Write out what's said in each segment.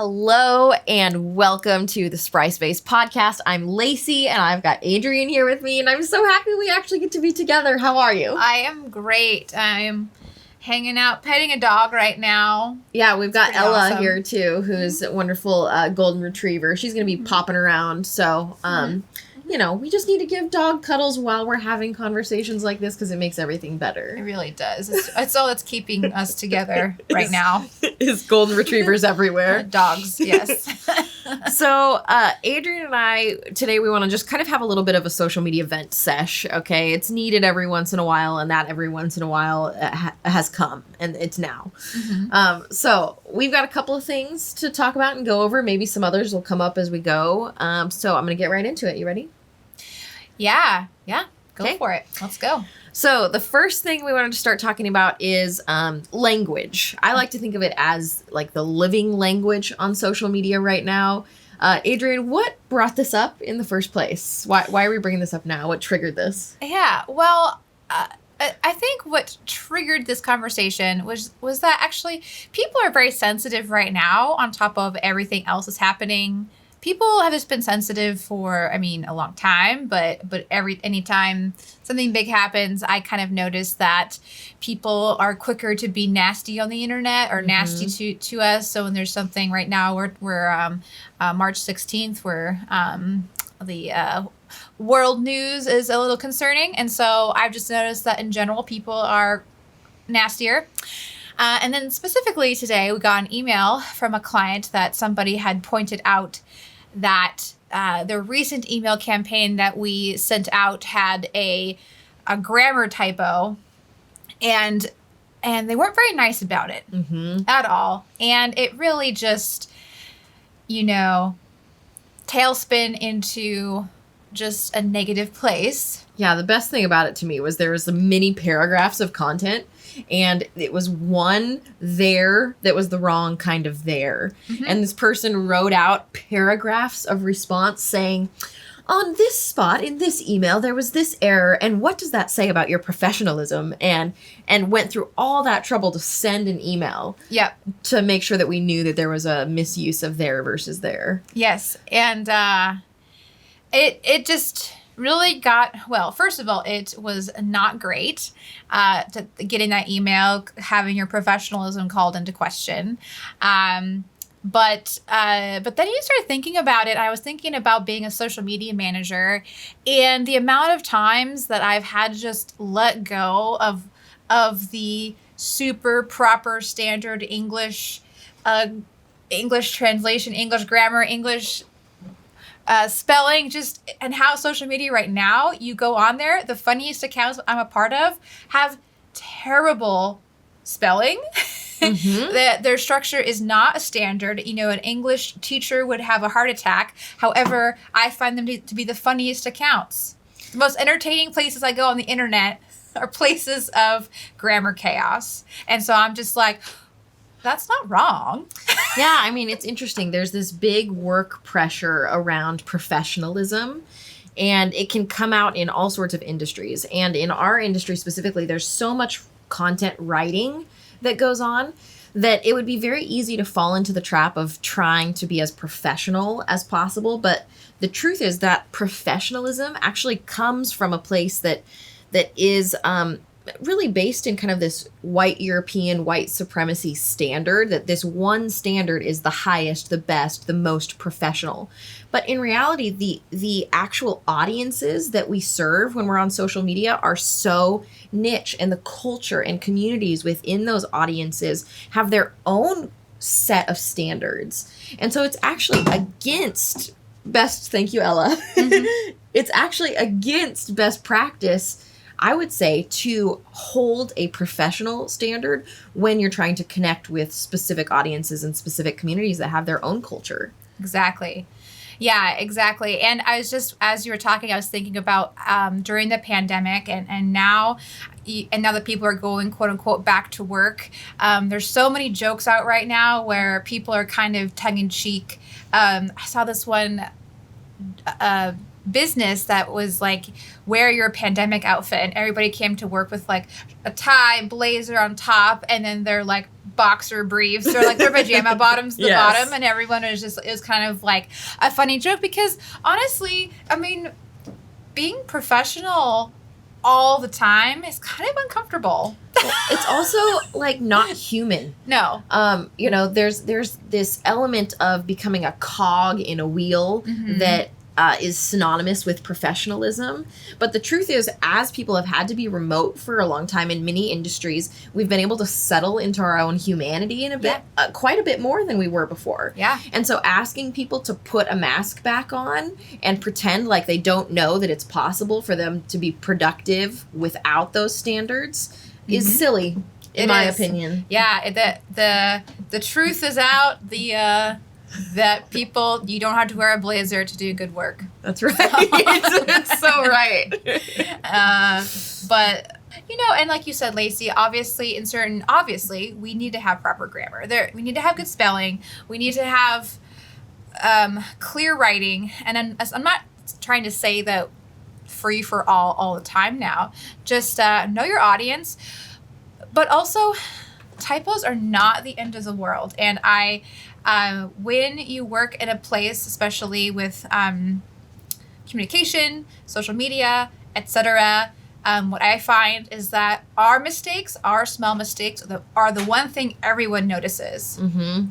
Hello and welcome to the Spry Space podcast. I'm Lacey and I've got Adrian here with me and I'm so happy we actually get to be together. How are you? I am great. I'm hanging out, petting a dog right now. Yeah, we've got Ella awesome. here too, who's a wonderful golden retriever. She's going to be popping around. So, we just need to give dog cuddles while we're having conversations like this because it makes everything better. It really does. It's all that's keeping us together right now. Is golden retrievers everywhere. Dogs, yes. So, Adrian and I, today we want to just kind of have a little bit of a social media vent sesh, okay? It's needed every once in a while, and that every once in a while has come, and it's now. Mm-hmm. So, we've got a couple of things to talk about and go over. Maybe some others will come up as we go. So, I'm going to get right into it. You ready? Yeah. Go for it. Let's go. So the first thing we wanted to start talking about is language. I like to think of it as like the living language on social media right now. Adrian, what brought this up in the first place? Why are we bringing this up now? What triggered this? Yeah, well, I think what triggered this conversation was that actually people are very sensitive right now on top of everything else that's happening. People have just been sensitive for, a long time, but anytime something big happens, I kind of notice that people are quicker to be nasty on the internet or nasty to us. So when there's something right now, we're March 16th, where the world news is a little concerning. And so I've just noticed that in general, people are nastier. And then specifically today, we got an email from a client that somebody had pointed out that the recent email campaign that we sent out had a grammar typo, and they weren't very nice about it at all. And it really just, tailspin into just a negative place. Yeah, the best thing about it to me was there was some mini paragraphs of content, and it was one there that was the wrong kind of there. And this person wrote out paragraphs of response saying, on this spot in this email, there was this error, and what does that say about your professionalism? And went through all that trouble to send an email. Yep. To make sure that we knew that there was a misuse of there versus there. Yes, and it just really first of all, it was not great to getting that email, having your professionalism called into question. But then you start thinking about it. I was thinking about being a social media manager and the amount of times that I've had to just let go of the super proper standard English translation, English grammar, English spelling, and how social media right now, you go on there, the funniest accounts I'm a part of have terrible spelling. Their structure is not a standard. An English teacher would have a heart attack. However, I find them to be the funniest accounts. The most entertaining places I go on the internet are places of grammar chaos. And so I'm just like, that's not wrong. Yeah, it's interesting. There's this big work pressure around professionalism, and it can come out in all sorts of industries. And in our industry specifically, there's so much content writing that goes on that it would be very easy to fall into the trap of trying to be as professional as possible. But the truth is that professionalism actually comes from a place that is really based in kind of this white European white supremacy standard, that this one standard is the highest, the best, the most professional. But in reality, the actual audiences that we serve when we're on social media are so niche, and the culture and communities within those audiences have their own set of standards. And so it's actually against thank you, Ella. It's actually against best practice, I would say, to hold a professional standard when you're trying to connect with specific audiences and specific communities that have their own culture. Exactly. Yeah, exactly. And I was just, as you were talking, I was thinking about during the pandemic and now that people are going, quote unquote, back to work, there's so many jokes out right now where people are kind of tongue in cheek. I saw this one business that was like, wear your pandemic outfit, and everybody came to work with like a tie, blazer on top, and then their like boxer briefs or like their pajama bottoms at the Yes. bottom, and everyone is kind of like a funny joke because honestly, I mean, being professional all the time is kind of uncomfortable. It's also like not human. No. You know, there's this element of becoming a cog in a wheel that is synonymous with professionalism. But the truth is, as people have had to be remote for a long time in many industries, we've been able to settle into our own humanity in a bit, quite a bit more than we were before. Yeah. And so asking people to put a mask back on and pretend like they don't know that it's possible for them to be productive without those standards is silly, in my opinion. Yeah, the truth is out. That people, you don't have to wear a blazer to do good work. That's right. It's so right. But you know, and like you said, Lacey, obviously we need to have proper grammar. We need to have good spelling. We need to have clear writing. And I'm not trying to say that free for all the time now. Just know your audience. But also, typos are not the end of the world. And when you work in a place, especially with communication, social media, etc., what I find is that our mistakes, our small mistakes, are the one thing everyone notices. Mm-hmm.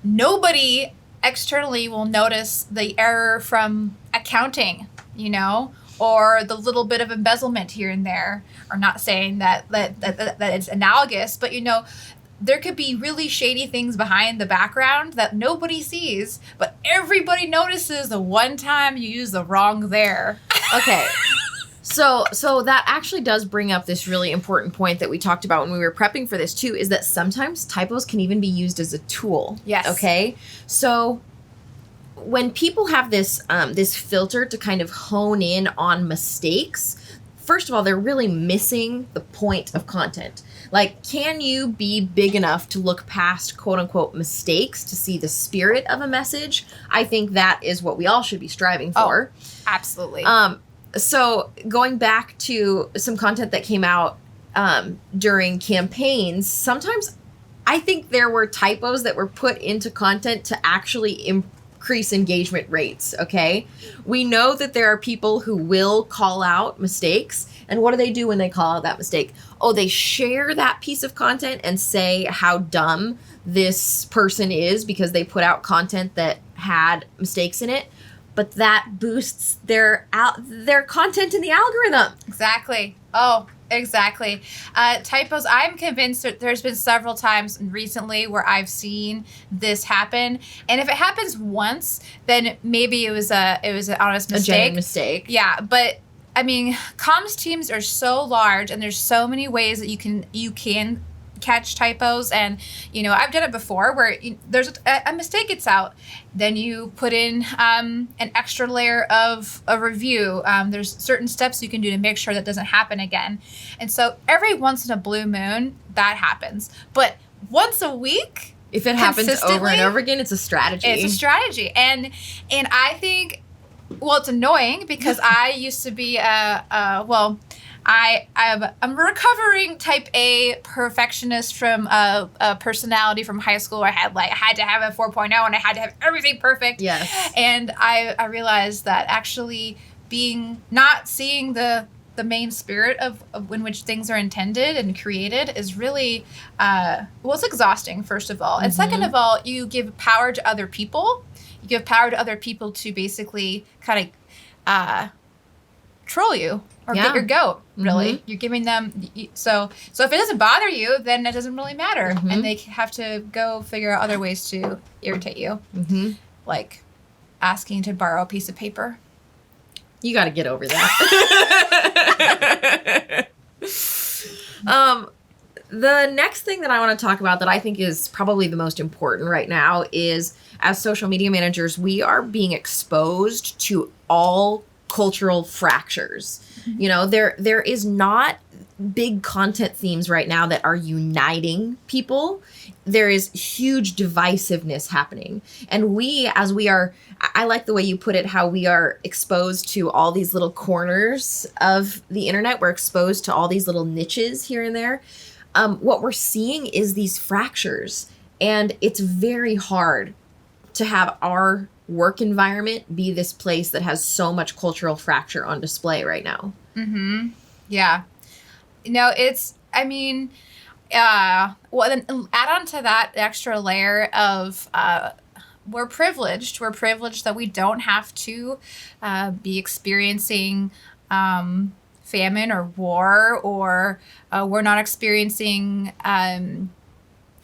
Nobody externally will notice the error from accounting, you know, or the little bit of embezzlement here and there. Or not saying that it's analogous, but you know, there could be really shady things behind the background that nobody sees, but everybody notices the one time you use the wrong there. Okay. So that actually does bring up this really important point that we talked about when we were prepping for this too, is that sometimes typos can even be used as a tool. Yes. Okay. So when people have this this filter to kind of hone in on mistakes, first of all, they're really missing the point of content. Like, can you be big enough to look past quote unquote mistakes to see the spirit of a message? I think that is what we all should be striving for. Oh, absolutely. So going back to some content that came out during campaigns, sometimes I think there were typos that were put into content to actually increase engagement rates, okay? We know that there are people who will call out mistakes. And what do they do when they call out that mistake? Oh, they share that piece of content and say how dumb this person is because they put out content that had mistakes in it. But that boosts their content in the algorithm. Exactly. Oh, exactly. Typos. I'm convinced that there's been several times recently where I've seen this happen, and if it happens once, then maybe it was an honest mistake. A genuine mistake. Yeah, but I mean, comms teams are so large, and there's so many ways that you can catch typos. And you know, I've done it before where there's a mistake gets out, then you put in an extra layer of a review. There's certain steps you can do to make sure that doesn't happen again. And so every once in a blue moon that happens, but once a week, if it happens over and over again, it's a strategy. It's a strategy. And I think, well, it's annoying because I used to be I'm a recovering type A perfectionist from a personality from high school where I had to have a 4.0 and I had to have everything perfect. Yes. And I realized that actually not seeing the main spirit of in which things are intended and created is really, it's exhausting, first of all. And second of all, you give power to other people. You give power to other people to basically kind of troll you or get your goat, really. You're giving them, so if it doesn't bother you, then it doesn't really matter. And they have to go figure out other ways to irritate you. Like asking to borrow a piece of paper. You got to get over that. The next thing that I want to talk about that I think is probably the most important right now is, as social media managers, we are being exposed to all cultural fractures. You know, there is not big content themes right now that are uniting people. There is huge divisiveness happening. And I like the way you put it, how we are exposed to all these little corners of the internet. We're exposed to all these little niches here and there. what we're seeing is these fractures. And it's very hard to have our work environment be this place that has so much cultural fracture on display right now. Mm-hmm. Yeah. No, it's, I mean, well, then add on to that extra layer of, we're privileged. We're privileged that we don't have to be experiencing famine or war, or we're not experiencing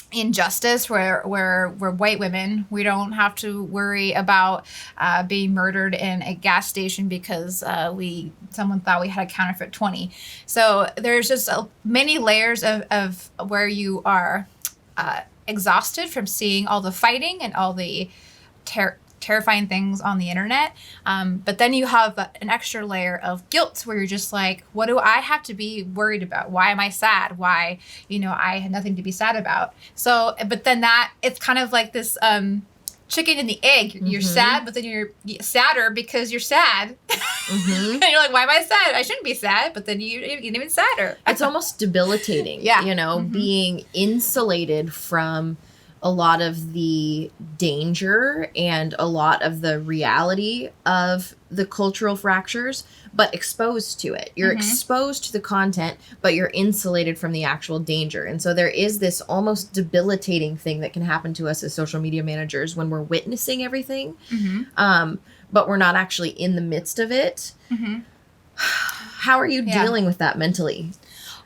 injustice where we're white women. We don't have to worry about being murdered in a gas station because someone thought we had a counterfeit 20. So there's just many layers of where you are exhausted from seeing all the fighting and all the terrifying things on the internet. But then you have an extra layer of guilt where you're just like, what do I have to be worried about? Why am I sad? Why, I had nothing to be sad about. So, but then it's kind of like this chicken and the egg. You're sad, but then you're sadder because you're sad. And you're like, why am I sad? I shouldn't be sad. But then you get even sadder. It's almost debilitating, being insulated from a lot of the danger and a lot of the reality of the cultural fractures, but exposed to it. You're exposed to the content, but you're insulated from the actual danger. And so there is this almost debilitating thing that can happen to us as social media managers when we're witnessing everything, but we're not actually in the midst of it. How are you dealing with that mentally?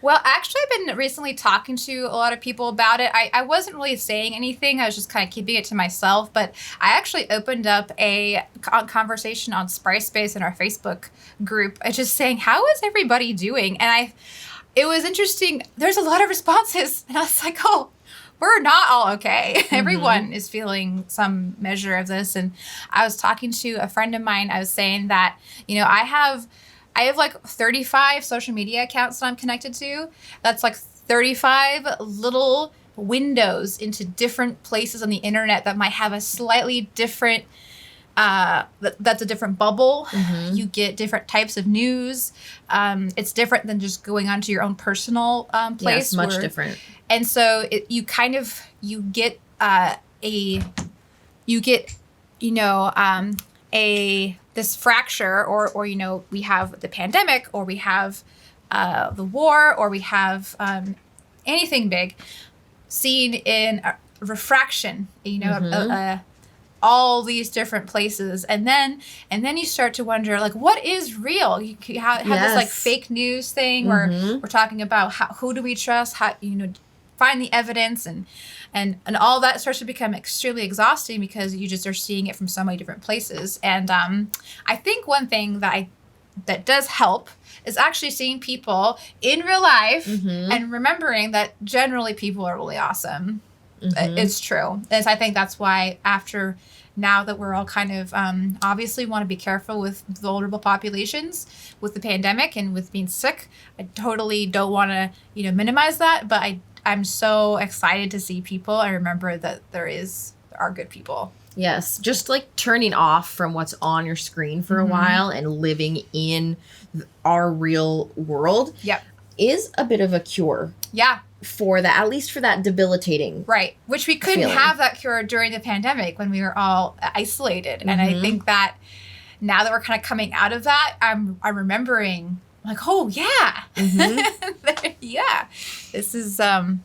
Well, actually, I've been recently talking to a lot of people about it. I wasn't really saying anything. I was just kind of keeping it to myself. But I actually opened up a conversation on Sprite in our Facebook group, just saying, how is everybody doing? And it was interesting. There's a lot of responses. And I was like, oh, we're not all okay. Everyone is feeling some measure of this. And I was talking to a friend of mine. I was saying that, I have like 35 social media accounts that I'm connected to. That's like 35 little windows into different places on the internet that might have a slightly different, that's a different bubble. You get different types of news. It's different than just going onto your own personal place. Yes, much different. And so you get this fracture, or we have the pandemic, or we have the war, or we have anything big seen in a refraction, all these different places, and then you start to wonder, like, what is real? You have this like fake news thing where we're talking about who do we trust, how find the evidence, and all that starts to become extremely exhausting because you just are seeing it from so many different places. And I think one thing that does help is actually seeing people in real life and remembering that generally people are really awesome. It's true. And I think that's why now that we're all kind of obviously want to be careful with vulnerable populations with the pandemic and with being sick, I totally don't want to minimize that, but I'm so excited to see people. I remember that there are good people. Yes. Just like turning off from what's on your screen for a while and living in our real world is a bit of a cure. Yeah. For that, at least for that debilitating. Right. Which we couldn't have that cure during the pandemic when we were all isolated. And I think that now that we're kind of coming out of that, I'm remembering, like, oh yeah. Yeah. This is so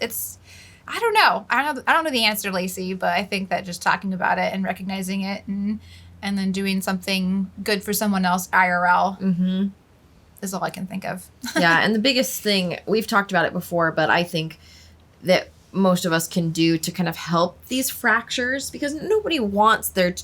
it's I don't know. I don't know the answer, Lacey, but I think that just talking about it and recognizing it and then doing something good for someone else IRL is all I can think of. Yeah, and the biggest thing, we've talked about it before, but I think that most of us can do to kind of help these fractures, because nobody wants there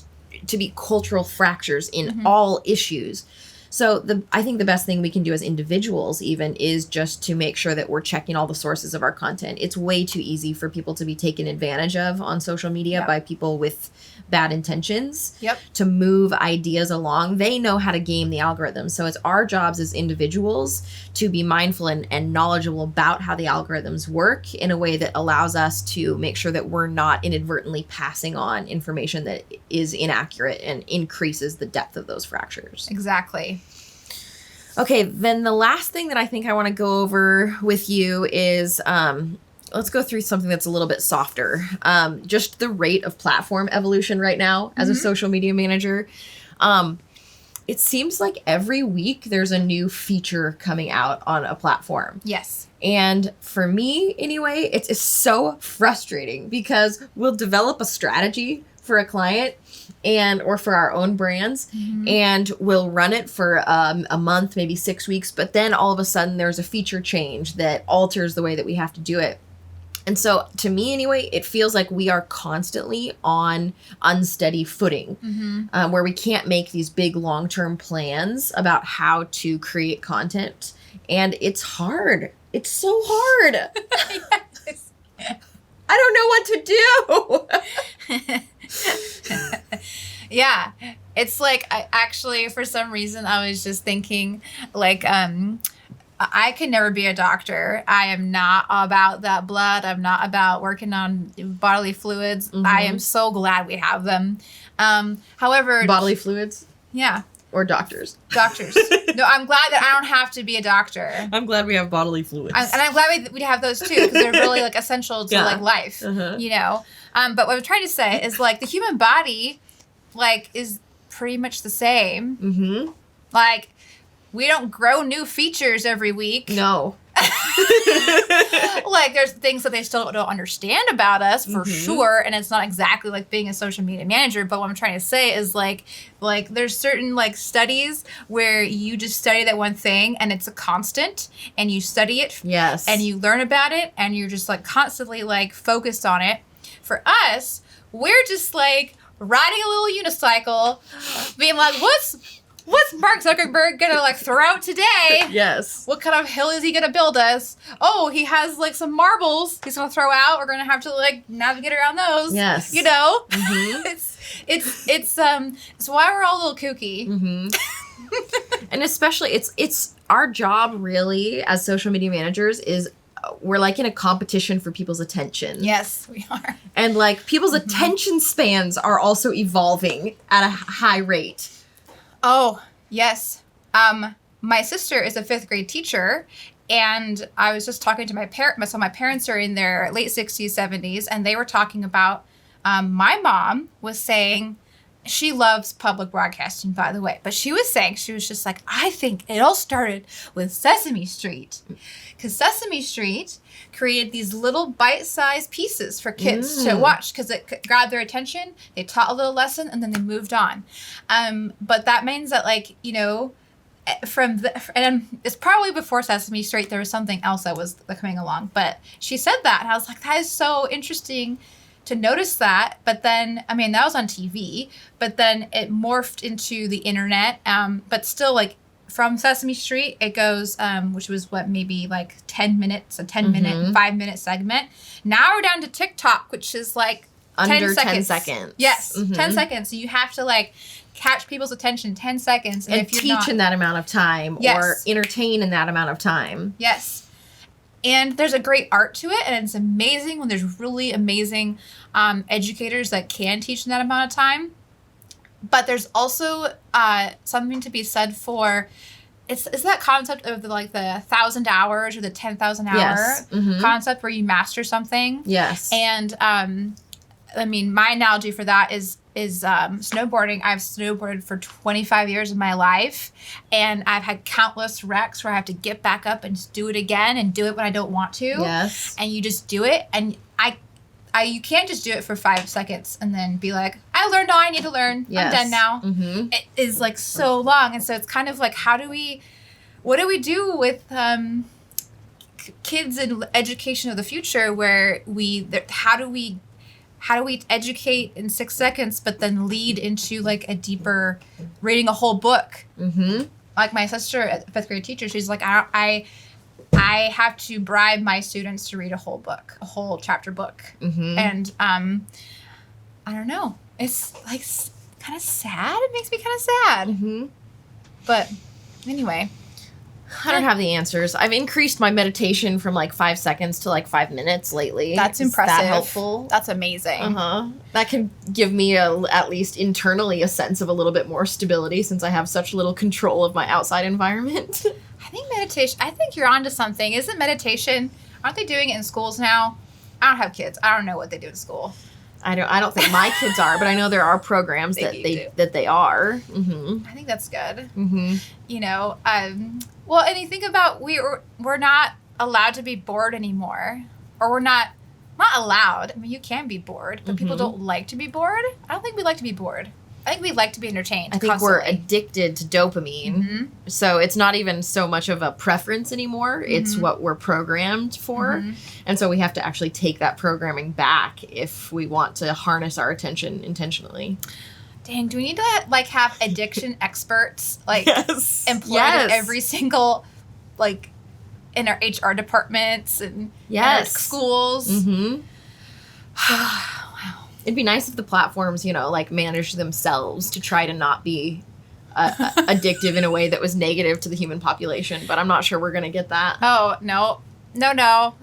to be cultural fractures in all issues. So I think the best thing we can do as individuals even is just to make sure that we're checking all the sources of our content. It's way too easy for people to be taken advantage of on social media by people with bad intentions to move ideas along. They know how to game the algorithm. So it's our jobs as individuals to be mindful and knowledgeable about how the algorithms work in a way that allows us to make sure that we're not inadvertently passing on information that is inaccurate and increases the depth of those fractures. Exactly. Okay, then the last thing that I think I want to go over with you is let's go through something that's a little bit softer. Just the rate of platform evolution right now as a social media manager. It seems like every week there's a new feature coming out on a platform. Yes. And for me, anyway, it's so frustrating because we'll develop a strategy for a client or for our own brands, and we'll run it for a month, maybe 6 weeks. But then all of a sudden there's a feature change that alters the way that we have to do it. And so to me, anyway, it feels like we are constantly on unsteady footing, where we can't make these big long-term plans about how to create content. And it's hard. It's so hard. Yes. I don't know what to do. Yeah. It's like, I actually, for some reason, I was just thinking, like, I can never be a doctor. I am not about that blood. I'm not about working on bodily fluids. I am so glad we have them. However... Bodily fluids? Yeah. Or doctors? Doctors. No, I'm glad that I don't have to be a doctor. I'm glad we have bodily fluids. And I'm glad we have those too, because they're really like essential to like life, you know? But what I'm trying to say is like the human body like is pretty much the same. Like, we don't grow new features every week. No. Like, there's things that they still don't understand about us, for sure, and it's not exactly like being a social media manager, but what I'm trying to say is, like there's certain, like, studies where you just study that one thing, and it's a constant, and you study it. Yes. And you learn about it, and you're just, like, constantly, like, focused on it. For us, we're just, like, riding a little unicycle, being like, What's Mark Zuckerberg gonna like throw out today? Yes. What kind of hill is he gonna build us? Oh, he has like some marbles he's gonna throw out. We're gonna have to like navigate around those. Yes. You know? It's why we're all a little kooky. And especially it's our job really as social media managers is we're like in a competition for people's attention. Yes, we are. And like people's attention spans are also evolving at a high rate. Oh, yes. My sister is a 5th grade teacher, and I was just talking to my parents. So my parents are in their late 60s, 70s, and they were talking about, my mom was saying, she loves public broadcasting, by the way, but she was saying, she was just like, I think it all started with Sesame Street. Because Sesame Street created these little bite-sized pieces for kids to watch because it grabbed their attention. They taught a little lesson and then they moved on. But that means that, like, you know, and it's probably before Sesame Street, there was something else that was coming along. But she said that, and I was like, that is so interesting to notice that. But then, I mean, that was on TV, but then it morphed into the internet. But still, like, from Sesame Street, it goes, which was maybe like 10 minutes, a 10-minute, 5-minute segment. Now we're down to TikTok, which is like under 10 seconds. Yes, 10 seconds. So you have to like catch people's attention 10 seconds. And if you're teach in that amount of time or entertain in that amount of time. Yes. And there's a great art to it, and it's amazing when there's really amazing educators that can teach in that amount of time. But there's also something to be said for is that concept of the 1,000 hours or the 10,000 hour concept where you master something. Yes. And I mean, my analogy for that is snowboarding. I've snowboarded for 25 years of my life, and I've had countless wrecks where I have to get back up and just do it again and do it when I don't want to. Yes. And you just do it, and you can't just do it for 5 seconds and then be like, I learned all I need to learn. Yes. I'm done now. It is like so long. And so it's kind of like, what do we do with kids in education of the future where how do we educate in 6 seconds, but then lead into like a deeper reading a whole book? Like my sister, a 5th grade teacher, she's like, I have to bribe my students to read a whole book, a whole chapter book. And I don't know. It's like kind of sad. It makes me kind of sad. But anyway. I don't have the answers. I've increased my meditation from like 5 seconds to like 5 minutes lately. That's Is impressive. that helpful? That's amazing. That can give me at least internally a sense of a little bit more stability since I have such little control of my outside environment. I think you're onto something. Isn't meditation, aren't they doing it in schools now? I don't have kids. I don't know what they do in school. I don't think my kids are, but I know there are programs that they are. Mm-hmm. I think that's good. Mm-hmm. You know, well, and you think about we're not allowed to be bored anymore, or we're not allowed. I mean, you can be bored, but people don't like to be bored. I don't think we like to be bored. I think we like to be entertained. I think constantly. we're addicted to dopamine. So it's not even so much of a preference anymore. It's what we're programmed for. And so we have to actually take that programming back if we want to harness our attention intentionally. Dang, do we need to like have addiction experts like employed in every single like in our HR departments and in our schools? It'd be nice if the platforms, like managed themselves to try to not be addictive in a way that was negative to the human population. But I'm not sure we're going to get that. Oh, no.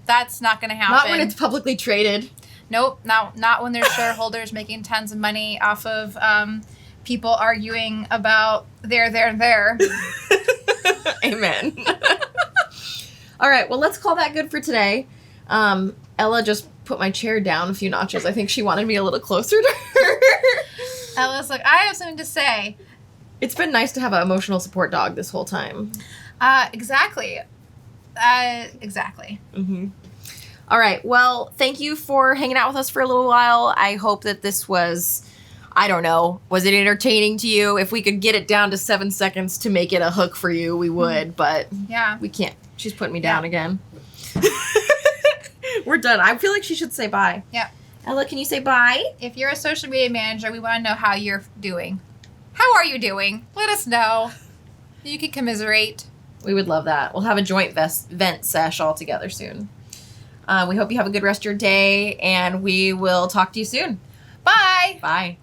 That's not going to happen. Not when it's publicly traded. Nope. Not when there's shareholders making tons of money off of people arguing about there. Amen. All right. Well, let's call that good for today. Ella just put my chair down a few notches. I think she wanted me a little closer to her. Ella's like, I have something to say. It's been nice to have an emotional support dog this whole time. Exactly. Exactly. All right. Well, thank you for hanging out with us for a little while. I hope that this was, I don't know, was it entertaining to you? If we could get it down to 7 seconds to make it a hook for you, we would. But we can't. She's putting me down again. We're done. I feel like she should say bye. Yeah. Ella, can you say bye? If you're a social media manager, we want to know how you're doing. How are you doing? Let us know. You can commiserate. We would love that. We'll have a joint vent sesh all together soon. We hope you have a good rest of your day, and we will talk to you soon. Bye. Bye.